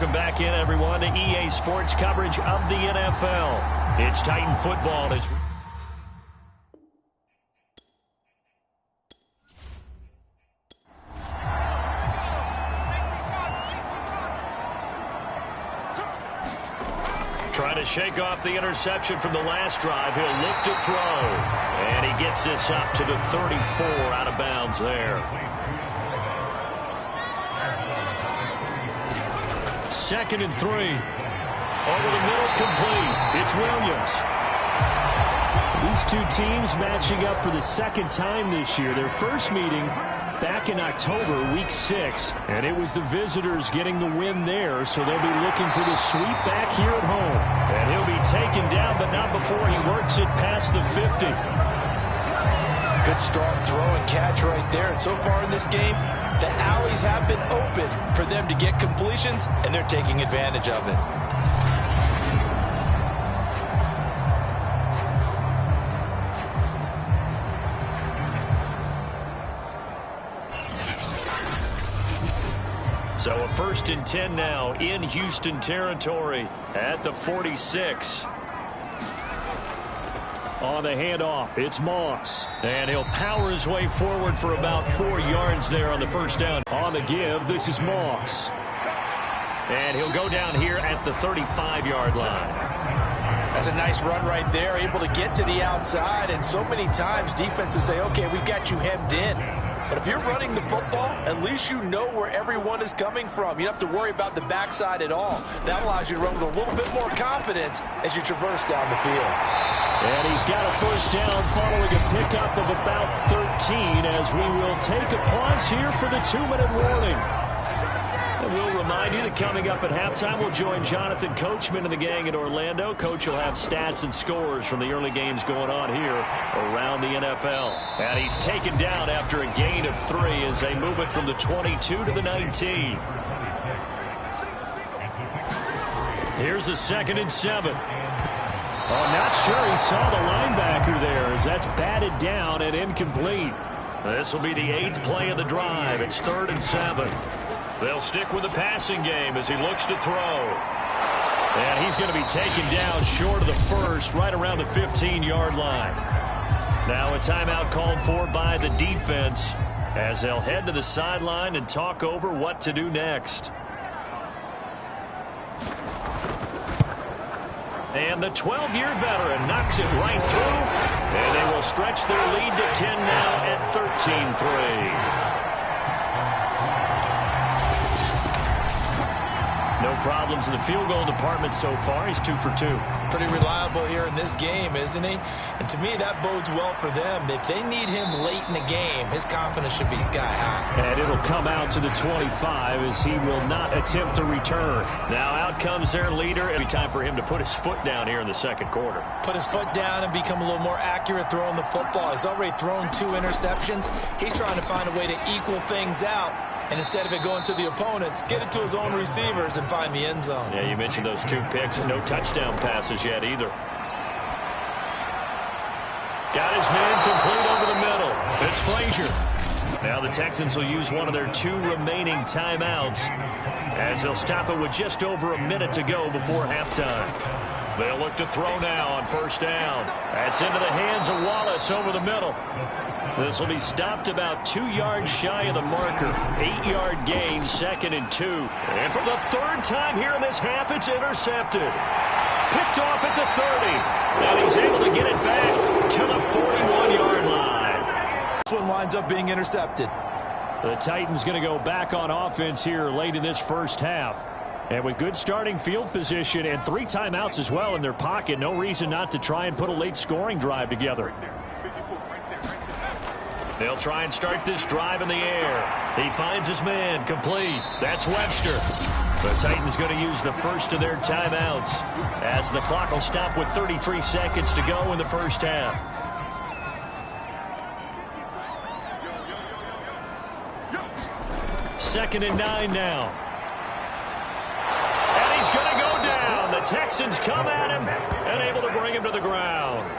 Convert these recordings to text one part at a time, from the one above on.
Welcome back in, everyone, to EA Sports coverage of the NFL. It's Titan football. Trying to shake off the interception from the last drive. He'll look to throw. And he gets this up to the 34 out of bounds there. Second and 3. Over the middle, complete. It's Williams. These two teams matching up for the second time this year. Their first meeting back in October, week 6. And it was the visitors getting the win there, so they'll be looking for the sweep back here at home. And he'll be taken down, but not before he works it past the 50. Good strong throw and catch right there. And so far in this game, the alleys have been open for them to get completions, and they're taking advantage of it. So a 1st and 10 now in Houston territory at the 46. On the handoff, it's Moss. And he'll power his way forward for about 4 yards there on the first down. On the give, this is Moss. And he'll go down here at the 35-yard line. That's a nice run right there, able to get to the outside. And so many times defenses say, okay, we've got you hemmed in. But if you're running the football, at least you know where everyone is coming from. You don't have to worry about the backside at all. That allows you to run with a little bit more confidence as you traverse down the field. And he's got a first down following a pickup of about 13 as we will take a pause here for the 2-minute warning. And we'll remind you that coming up at halftime, we'll join Jonathan Coachman and the gang in Orlando. Coach will have stats and scores from the early games going on here around the NFL. And he's taken down after a gain of 3 as they move it from the 22 to the 19. Here's a 2nd and 7. Oh, not sure he saw the linebacker there as that's batted down and incomplete. This will be the 8th play of the drive. It's 3rd and 7. They'll stick with the passing game as he looks to throw. And he's going to be taken down short of the first, right around the 15-yard line. Now a timeout called for by the defense as they'll head to the sideline and talk over what to do next. And the 12-year veteran knocks it right through. And they will stretch their lead to 10 now at 13-3. No problems in the field goal department so far. He's 2 for 2. Pretty reliable here in this game, isn't he? And to me, that bodes well for them. If they need him late in the game, his confidence should be sky high. And it'll come out to the 25 as he will not attempt to return. Now out comes their leader. It'll be time for him to put his foot down here in the second quarter. Put his foot down and become a little more accurate throwing the football. He's already thrown 2 interceptions. He's trying to find a way to equal things out. And instead of it going to the opponents, get it to his own receivers and find the end zone. Yeah, you mentioned those 2 picks and no touchdown passes yet either. Got his man complete over the middle. It's Frazier. Now the Texans will use one of their 2 remaining timeouts as they'll stop it with just over a minute to go before halftime. They'll look to throw now on first down. That's into the hands of Wallace over the middle. This will be stopped about 2 yards shy of the marker. 8-yard gain, 2nd and 2. And for the 3rd time here in this half, it's intercepted. Picked off at the 30. And he's able to get it back to the 41-yard line. This one winds up being intercepted. The Titans going to go back on offense here late in this first half. And with good starting field position and 3 timeouts as well in their pocket, no reason not to try and put a late scoring drive together. They'll try and start this drive in the air. He finds his man complete. That's Webster. The Titans going to use the first of their timeouts as the clock will stop with 33 seconds to go in the first half. Second and 9 now. And he's going to go down. The Texans come at him and able to bring him to the ground.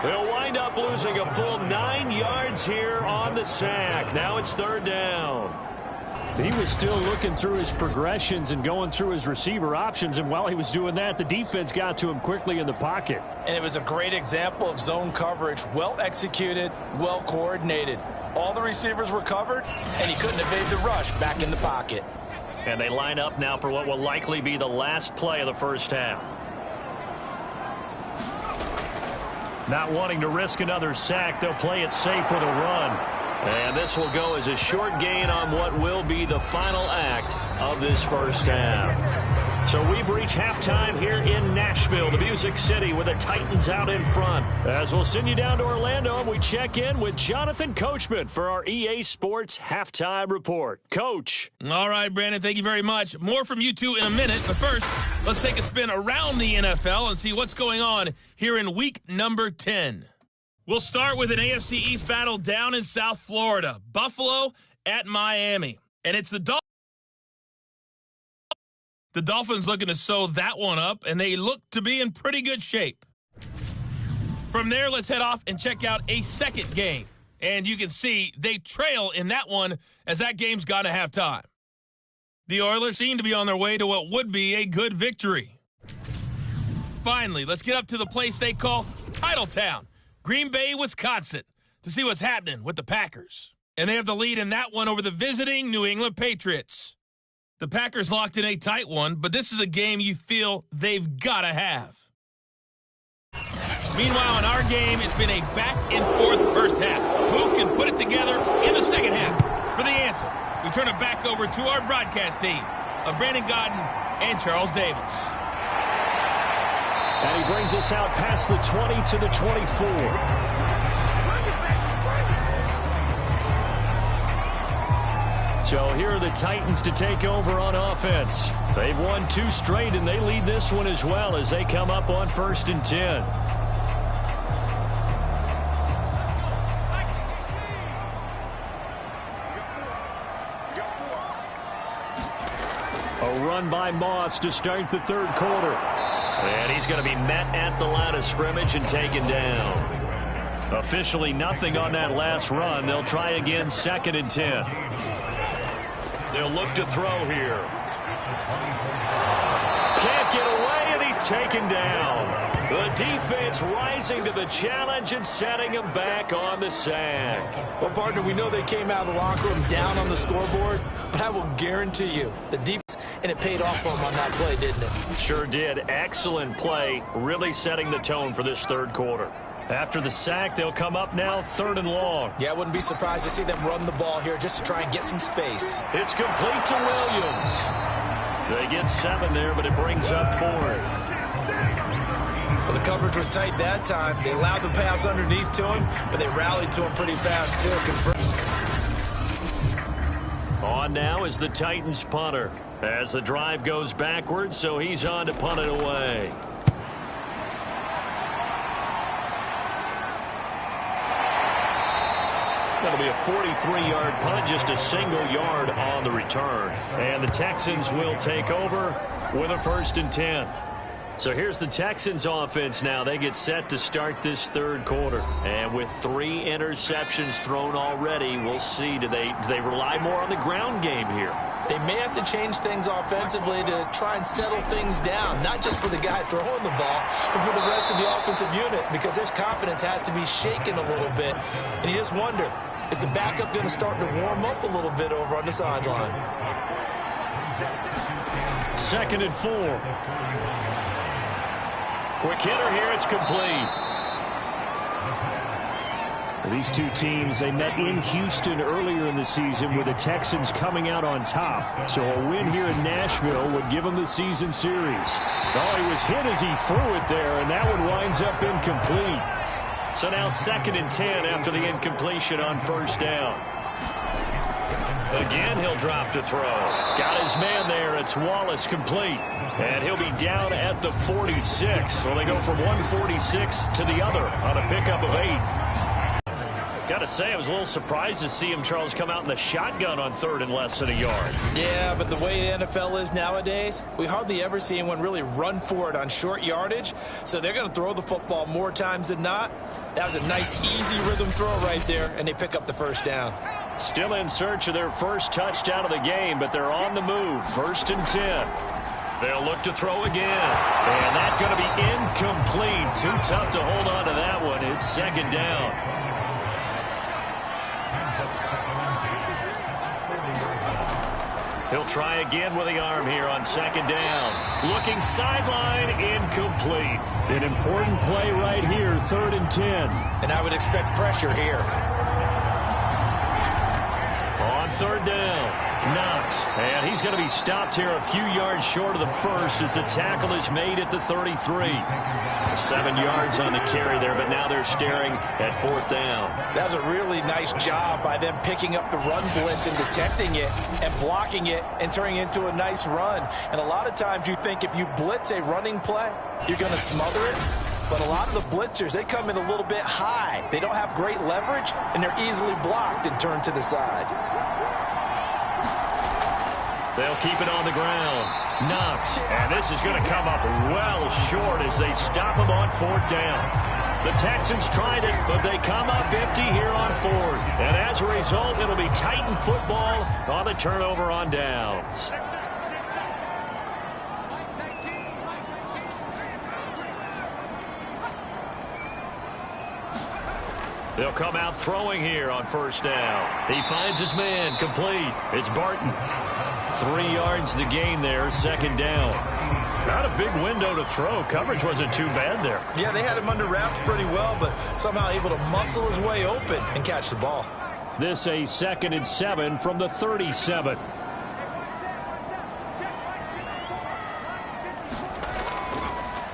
They'll wind up losing a full 9 yards here on the sack. Now it's 3rd down. He was still looking through his progressions and going through his receiver options, and while he was doing that, the defense got to him quickly in the pocket. And it was a great example of zone coverage. Well executed, well coordinated. All the receivers were covered, and he couldn't evade the rush back in the pocket. And they line up now for what will likely be the last play of the first half. Not wanting to risk another sack, they'll play it safe with a run. And this will go as a short gain on what will be the final act of this first half. So we've reached halftime here in Nashville, the Music City, with the Titans out in front. As we'll send you down to Orlando, and we check in with Jonathan Coachman for our EA Sports Halftime Report. Coach. All right, Brandon, thank you very much. More from you two in a minute, but first, let's take a spin around the NFL and see what's going on here in week number 10. We'll start with an AFC East battle down in South Florida. Buffalo at Miami. And it's the Dolphins looking to sew that one up, and they look to be in pretty good shape. From there, let's head off and check out a second game. And you can see they trail in that one as that game's gone to halftime. The Oilers seem to be on their way to what would be a good victory. Finally, let's get up to the place they call Titletown, Green Bay, Wisconsin, to see what's happening with the Packers. And they have the lead in that one over the visiting New England Patriots. The Packers locked in a tight one, but this is a game you feel they've got to have. Meanwhile, in our game, it's been a back-and-forth first half. Who can put it together in the second half? For the answer, we turn it back over to our broadcast team of Brandon Godden and Charles Davis. And he brings us out past the 20 to the 24. So here are the Titans to take over on offense. They've won 2 straight, and they lead this one as well as they come up on 1st and 10. A run by Moss to start the third quarter. And he's going to be met at the line of scrimmage and taken down. Officially nothing on that last run. They'll try again 2nd and 10. They'll look to throw here. Can't get away, and he's taken down. The defense rising to the challenge and setting him back on the sack. Well, partner, we know they came out of the locker room down on the scoreboard, but I will guarantee you the defense, and it paid off for them on that play, didn't it? Sure did. Excellent play, really setting the tone for this third quarter. After the sack, they'll come up now 3rd and long. Yeah, I wouldn't be surprised to see them run the ball here just to try and get some space. It's complete to Williams. They get 7 there, but it brings up 4th. Well, the coverage was tight that time. They allowed the pass underneath to him, but they rallied to him pretty fast, too. On now is the Titans punter as the drive goes backwards, so he's on to punt it away. That'll be a 43-yard punt, just a single yard on the return. And the Texans will take over with a 1st and 10. So here's the Texans offense now. They get set to start this third quarter. And with 3 interceptions thrown already, we'll see. Do they rely more on the ground game here? They may have to change things offensively to try and settle things down, not just for the guy throwing the ball, but for the rest of the offensive unit, because their confidence has to be shaken a little bit. And you just wonder, is the backup going to start to warm up a little bit over on the sideline? 2nd and 4. Quick hitter here, it's complete. These two teams, they met in Houston earlier in the season with the Texans coming out on top. So a win here in Nashville would give them the season series. Oh, he was hit as he threw it there, and that one winds up incomplete. So now 2nd and 10 after the incompletion on 1st down. Again, he'll drop to throw. Got his man there. It's Wallace complete. And he'll be down at the 46. So they go from 146 to the other on a pickup of 8. Got to say, I was a little surprised to see him, Charles, come out in the shotgun on 3rd and less than a yard. Yeah, but the way the NFL is nowadays, we hardly ever see anyone really run for it on short yardage. So they're going to throw the football more times than not. That was a nice, easy rhythm throw right there, and they pick up the 1st down. Still in search of their first touchdown of the game, but they're on the move. 1st and 10. They'll look to throw again. And that's going to be incomplete. Too tough to hold on to that one. It's 2nd down. He'll try again with the arm here on 2nd down. Looking sideline, incomplete. An important play right here, 3rd and 10. And I would expect pressure here. On 3rd down, Knox. And he's going to be stopped here a few yards short of the first as the tackle is made at the 33. 7 yards on the carry there, but now they're staring at 4th down. That was a really nice job by them picking up the run blitz and detecting it and blocking it and turning it into a nice run. And a lot of times you think if you blitz a running play, you're going to smother it. But a lot of the blitzers, they come in a little bit high. They don't have great leverage, and they're easily blocked and turned to the side. They'll keep it on the ground. Knox. And this is going to come up well short as they stop him on 4th down. The Texans tried it, but they come up empty here on 4th. And as a result, it'll be Titan football on the turnover on downs. They'll come out throwing here on 1st down. He finds his man complete. It's Barton. 3 yards the gain there, 2nd down. Not a big window to throw. Coverage wasn't too bad there. Yeah, they had him under wraps pretty well, but somehow able to muscle his way open and catch the ball. This a 2nd and 7 from the 37.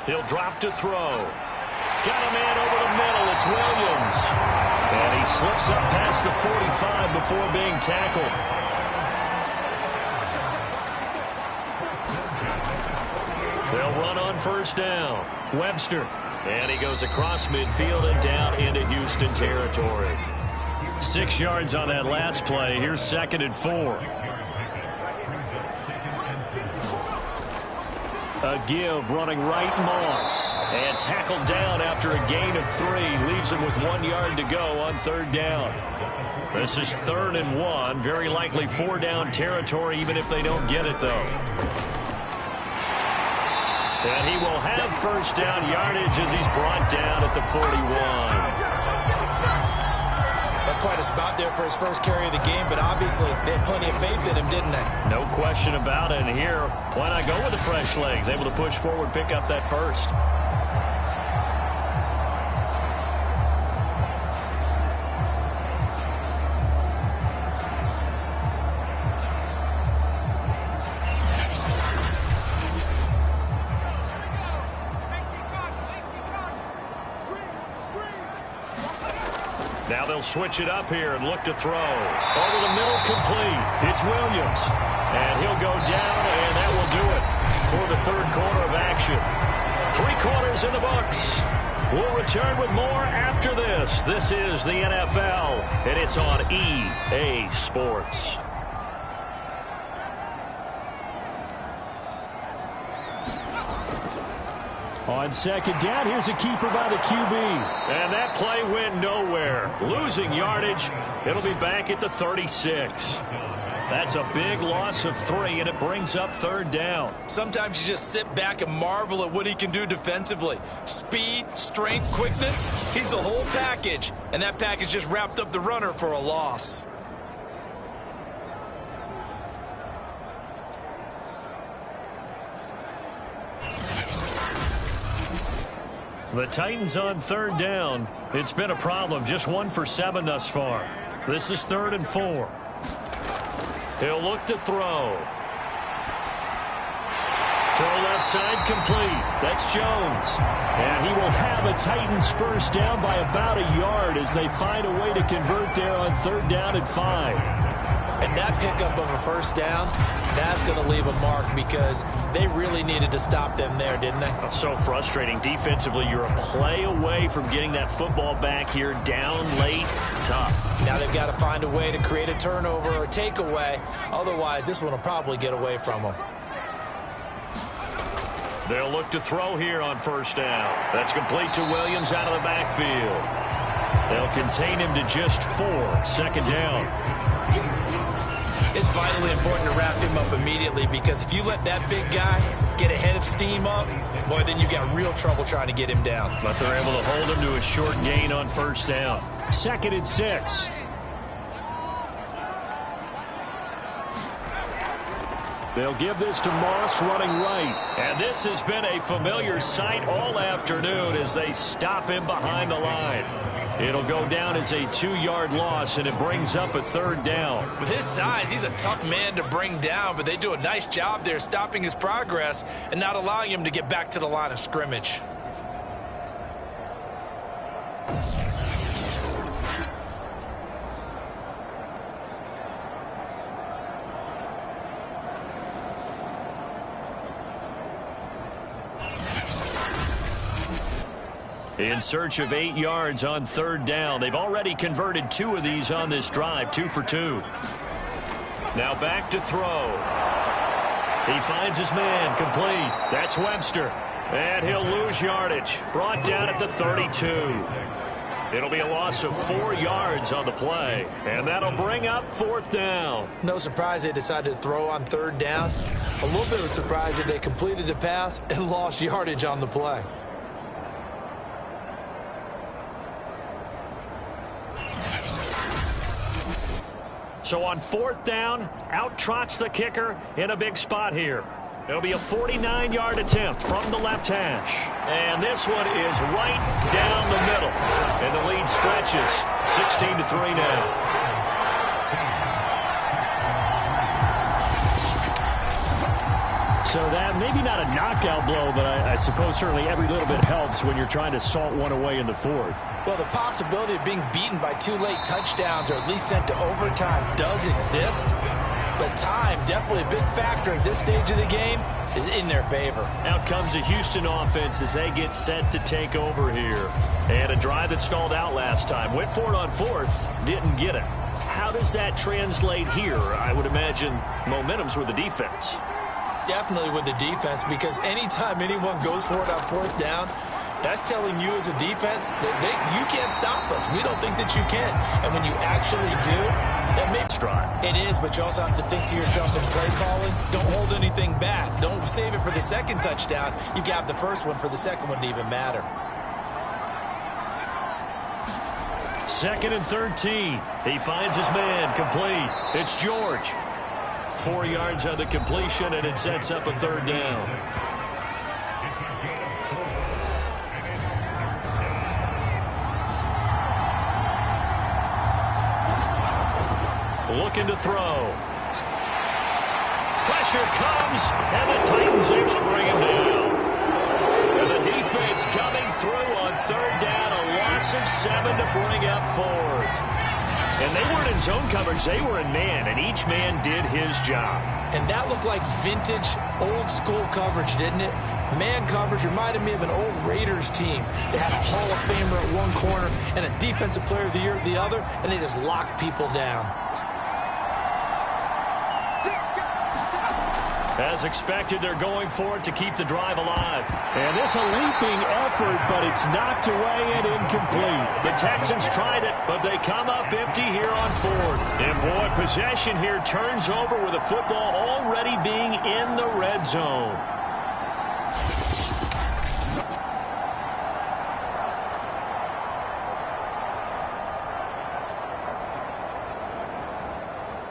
He'll drop to throw. Got a man over the middle. It's Williams. And he slips up past the 45 before being tackled. They'll run on 1st down. Webster. And he goes across midfield and down into Houston territory. 6 yards on that last play. Here's 2nd and 4. A give running right, Moss. And tackled down after a gain of 3. Leaves him with 1 yard to go on 3rd down. This is 3rd and 1. Very likely 4 down territory even if they don't get it, though. And he will have 1st down yardage as he's brought down at the 41. That's quite a spot there for his first carry of the game, but obviously they had plenty of faith in him, didn't they? No question about it. And here, why not go with the fresh legs? Able to push forward, pick up that first. Now they'll switch it up here and look to throw. Over the middle, complete. It's Williams. And he'll go down, and that will do it for the 3rd quarter of action. 3 quarters in the books. We'll return with more after this. This is the NFL, and it's on EA Sports. On 2nd down, here's a keeper by the QB. And that play went nowhere. Losing yardage. It'll be back at the 36. That's a big loss of 3, and it brings up 3rd down. Sometimes you just sit back and marvel at what he can do defensively. Speed, strength, quickness. He's the whole package. And that package just wrapped up the runner for a loss. The Titans on 3rd down. It's been a problem. Just 1 for 7 thus far. This is 3rd and 4. He'll look to throw. Throw left side complete. That's Jones. And he will have a Titans 1st down by about a yard as they find a way to convert there on 3rd down and 5. And that pickup of a 1st down, that's going to leave a mark because they really needed to stop them there, didn't they? So frustrating. Defensively, you're a play away from getting that football back here. Down late, tough. Now they've got to find a way to create a turnover or takeaway. Otherwise, this one will probably get away from them. They'll look to throw here on 1st down. That's complete to Williams out of the backfield. They'll contain him to just 4. Second down. It's vitally important to wrap him up immediately, because if you let that big guy get ahead of steam up, boy, then you got real trouble trying to get him down. But they're able to hold him to a short gain on first down. 2nd and 6. They'll give this to Moss running right. And this has been a familiar sight all afternoon as they stop him behind the line. It'll go down as a 2-yard loss, and it brings up a 3rd down. With his size, he's a tough man to bring down, but they do a nice job there stopping his progress and not allowing him to get back to the line of scrimmage. In search of 8 yards on 3rd down. They've already converted 2 of these on this drive, 2 for 2. Now back to throw. He finds his man, complete. That's Webster. And he'll lose yardage. Brought down at the 32. It'll be a loss of 4 yards on the play. And that'll bring up 4th down. No surprise they decided to throw on 3rd down. A little bit of a surprise that they completed the pass and lost yardage on the play. So on 4th down, out trots the kicker in a big spot here. It'll be a 49-yard attempt from the left hash. And this one is right down the middle. And the lead stretches 16-3 now. So that maybe not a knockout blow, but I suppose certainly every little bit helps when you're trying to salt one away in the 4th. Well, the possibility of being beaten by 2 late touchdowns or at least sent to overtime does exist. But time, definitely a big factor at this stage of the game, is in their favor. Out comes the Houston offense as they get set to take over here. And a drive that stalled out last time. Went for it on 4th, didn't get it. How does that translate here? I would imagine momentum's with the defense. Definitely with the defense, because anytime anyone goes for it on 4th down, that's telling you as a defense that you can't stop us. We don't think that you can. And when you actually do, that makes it is, but you also have to think to yourself in play calling, don't hold anything back. Don't save it for the 2nd touchdown. You got the 1st one for the 2nd one to even matter. 2nd and 13. He finds his man, complete. It's George. 4 yards on the completion, and it sets up a 3rd down. Looking to throw. Pressure comes, and the Titans able to bring him down. And the defense coming through on 3rd down, a loss of 7 to bring up 4th. And they weren't in zone coverage, they were in man, and each man did his job. And that looked like vintage, old-school coverage, didn't it? Man coverage reminded me of an old Raiders team. They had a Hall of Famer at one corner and a Defensive Player of the Year at the other, and they just locked people down. As expected, they're going for it to keep the drive alive. And this a leaping effort, but it's knocked away and incomplete. The Texans tried it, but they come up empty here on 4th. And boy, possession here turns over with the football already being in the red zone.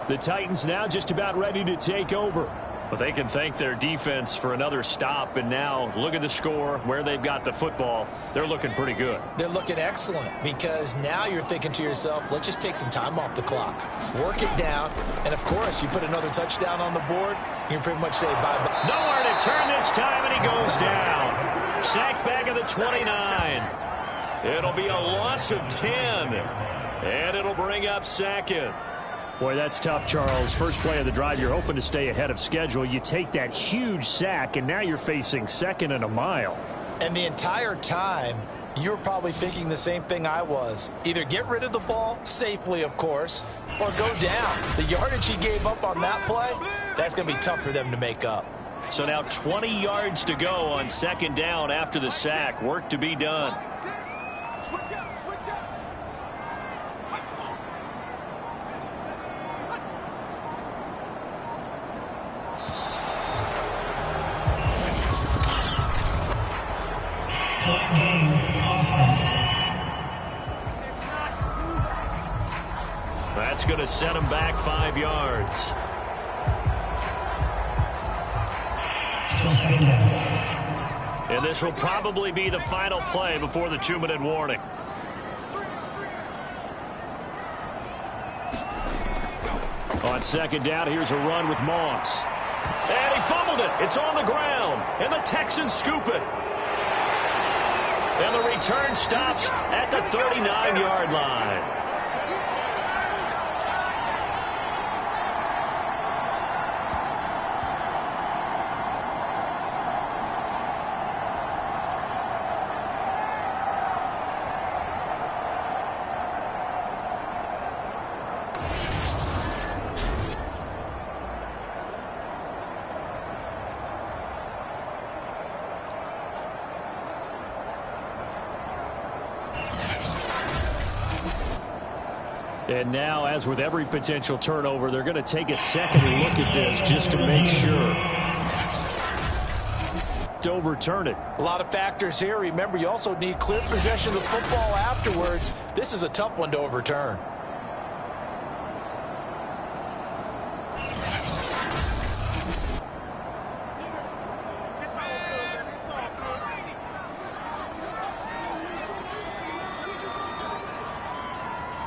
The Titans now just about ready to take over. But they can thank their defense for another stop, and now look at the score, where they've got the football. They're looking pretty good. They're looking excellent, because now you're thinking to yourself, let's just take some time off the clock, work it down, and of course, you put another touchdown on the board, you can pretty much say bye-bye. Nowhere to turn this time, and he goes down. Sacked back at the 29. It'll be a loss of 10, and it'll bring up 2nd. Boy, that's tough, Charles. First play of the drive, you're hoping to stay ahead of schedule. You take that huge sack, and now you're facing 2nd and a mile. And the entire time, you were probably thinking the same thing I was. Either get rid of the ball, safely, of course, or go down. The yardage he gave up on that play, that's going to be tough for them to make up. So now 20 yards to go on 2nd down after the sack. Work to be done. That's going to set him back 5 yards. And this will probably be the final play before the 2-minute warning. On second down, here's a run with Moss. And he fumbled it. It's on the ground. And the Texans scoop it. And the return stops at the 39-yard line. And now, as with every potential turnover, they're going to take a second look at this just to make sure to overturn it. A lot of factors here. Remember, you also need clear possession of the football afterwards. This is a tough one to overturn.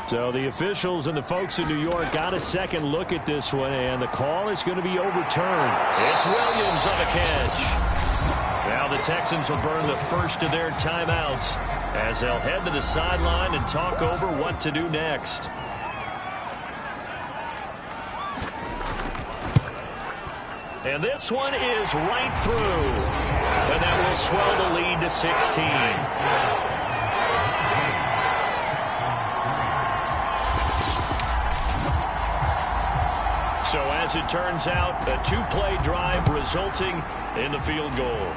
So the officials and the folks in New York got a second look at this one, and the call is going to be overturned. It's Williams on the catch. Now the Texans will burn the first of their timeouts as they'll head to the sideline and talk over what to do next. And this one is right through. And that will swell the lead to 16. So as it turns out, a 2-play drive resulting in the field goal.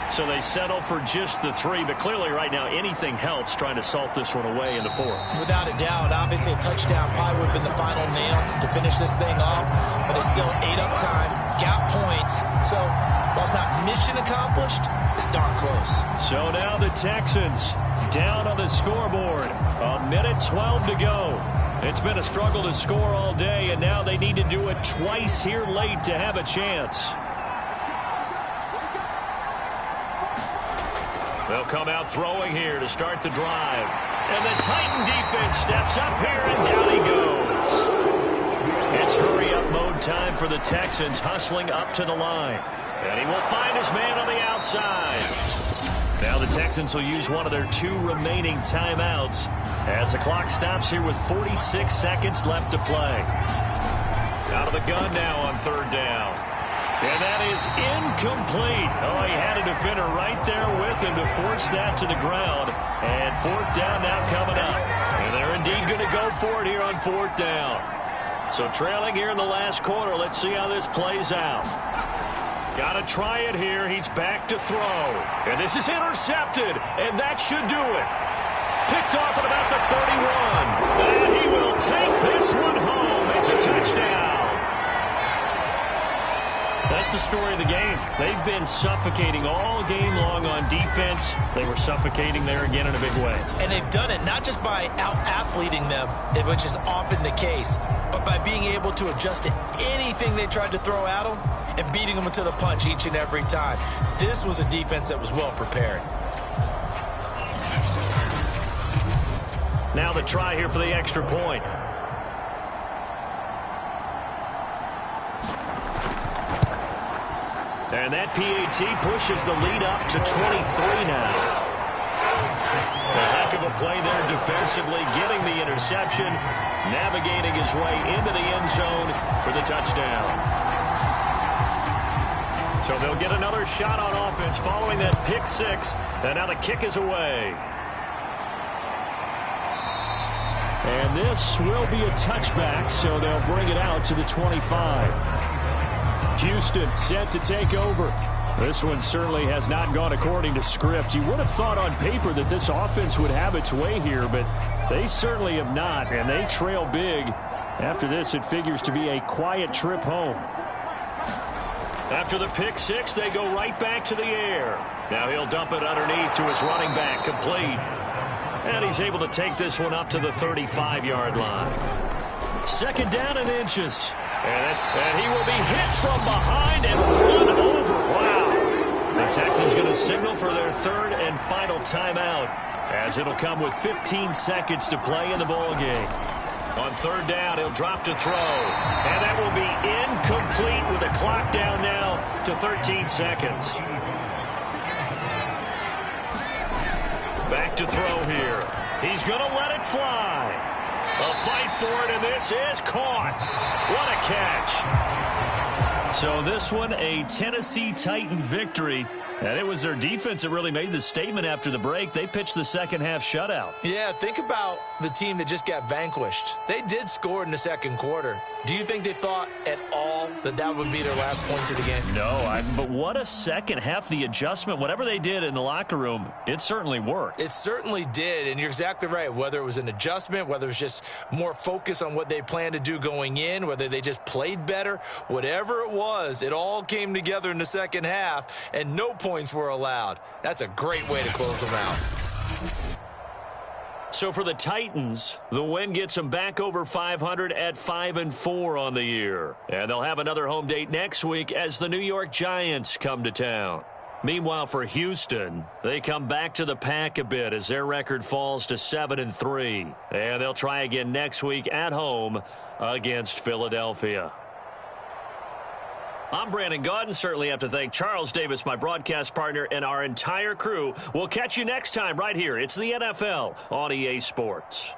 So they settle for just the 3, but clearly right now anything helps trying to salt this one away in the 4th. Without a doubt, obviously a touchdown probably would have been the final nail to finish this thing off, but it's still ate up time, got points. So while it's not mission accomplished, it's darn close. So now the Texans down on the scoreboard. 1:12 to go. It's been a struggle to score all day, and now they need to do it twice here late to have a chance. They'll come out throwing here to start the drive. And the Titan defense steps up here, and down he goes. It's hurry-up mode time for the Texans, hustling up to the line. And he will find his man on the outside. Now the Texans will use one of their 2 remaining timeouts as the clock stops here with 46 seconds left to play. Out of the gun now on 3rd down. And that is incomplete. Oh, he had a defender right there with him to force that to the ground. And 4th down now coming up. And they're indeed going to go for it here on 4th down. So trailing here in the last quarter. Let's see how this plays out. Got to try it here. He's back to throw. And this is intercepted. And that should do it. Picked off at about the 31. And he will take this one home. It's a touchdown. That's the story of the game. They've been suffocating all game long on defense. They were suffocating there again in a big way. And they've done it not just by out-athleting them, which is often the case, but by being able to adjust to anything they tried to throw at them and beating them into the punch each and every time. This was a defense that was well prepared. Now the try here for the extra point. And that PAT pushes the lead up to 23 now. A heck of a play there defensively, getting the interception, navigating his way into the end zone for the touchdown. So they'll get another shot on offense following that pick 6, and now the kick is away. And this will be a touchback, so they'll bring it out to the 25. Houston set to take over. This one certainly has not gone according to script. You would have thought on paper that this offense would have its way here, but they certainly have not, and they trail big. After this, it figures to be a quiet trip home. After the pick 6, they go right back to the air. Now he'll dump it underneath to his running back, complete. And he's able to take this one up to the 35-yard line. Second down and inches. And he will be hit from behind and run over. Wow. The Texans going to signal for their third and final timeout, as it'll come with 15 seconds to play in the ball game. On third down, he'll drop to throw. And that will be incomplete with the clock down now to 13 seconds. Back to throw here. He's going to let it fly. A fight for it, and this is caught. What a catch. So this one, a Tennessee Titan victory. And it was their defense that really made the statement after the break. They pitched the second half shutout. Yeah, think about the team that just got vanquished. They did score in the second quarter. Do you think they thought at all that that would be their last points of the game? No, but what a second half. The adjustment, whatever they did in the locker room, it certainly worked. It certainly did, and you're exactly right. Whether it was an adjustment, whether it was just more focus on what they planned to do going in, whether they just played better, whatever it was, it all came together in the second half, and no points were allowed. That's a great way to close them out. So for the Titans, the win gets them back over 500 at 5-4 on the year. And they'll have another home date next week as the New York Giants come to town. Meanwhile, for Houston, they come back to the pack a bit as their record falls to 7-3. And they'll try again next week at home against Philadelphia. I'm Brandon Gaudin. Certainly have to thank Charles Davis, my broadcast partner, and our entire crew. We'll catch you next time right here. It's the NFL on EA Sports.